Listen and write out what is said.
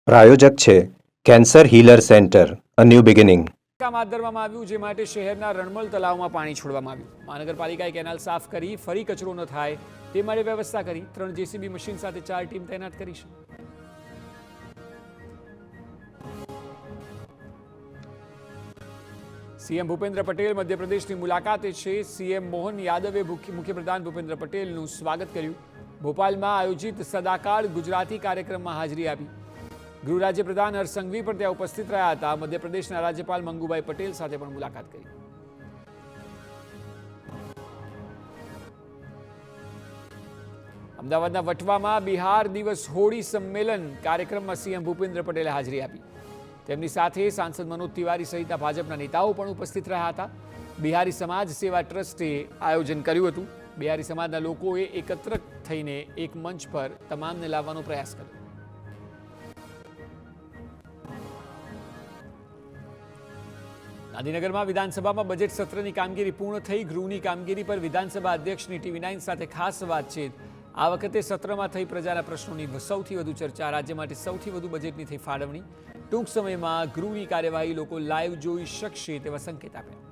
પ્રાયોજક છે cancer healer centre a new beginning. કામ હાથ ધરવામાં આવ્યું, જે માટે શહેરના રણમલ તલાવમાં પાણી છોડવામાં આવ્યું. મહાનગરપાલિકાએ કેનાલ સાફ કરી ફરી કચરો ન થાય તે માટે વ્યવસ્થા કરી. 3 જેસીબી મશીન સાથે 4 ટીમ તૈનાત કરી છે. સીએમ ભૂપેન્દ્ર પટેલ મધ્યપ્રદેશની મુલાકાતે છે. સીએમ મોહન યાદવે મુખ્યપ્રધાન ભૂપેન્દ્ર પટેલનું સ્વાગત કર્યું. ભોપાલમાં આયોજિત સદાકાળ ગુજરાતી કાર્યક્રમમાં હાજરી આપી. ગૃહ રાજ્યપ્રધાન હર્ષ સંઘવી પણ ત્યાં ઉપસ્થિત રહ્યા હતા. મધ્યપ્રદેશના રાજ્યપાલ મંગુભાઈ પટેલ સાથે પણ મુલાકાત કરી. અમદાવાદના વટવામાં બિહાર દિવસ હોળી સંમેલન કાર્યક્રમમાં સીએમ ભૂપેન્દ્ર પટેલે હાજરી આપી. તેમની સાથે સાંસદ મનોજ તિવારી સહિતના ભાજપના નેતાઓ પણ ઉપસ્થિત રહ્યા હતા. બિહારી સમાજ સેવા ટ્રસ્ટે આયોજન કર્યું હતું. બિહારી સમાજના લોકોએ એકત્ર થઈને એક મંચ પર તમામને લાવવાનો પ્રયાસ કર્યો. ગાંધીનગરમાં વિધાનસભામાં બજેટ સત્રની કામગીરી પૂર્ણ થઈ. ગૃહની કામગીરી પર વિધાનસભા અધ્યક્ષની TV9 સાથે ખાસ વાતચીત. આ વખતે સત્રમાં થઈ પ્રજાના પ્રશ્નોની સૌથી વધુ ચર્ચા. રાજ્ય માટે સૌથી વધુ બજેટની થઈ ફાળવણી. ટૂંક સમયમાં ગૃહની કાર્યવાહી લોકો લાઈવ જોઈ શકશે તેવા સંકેત આપ્યા.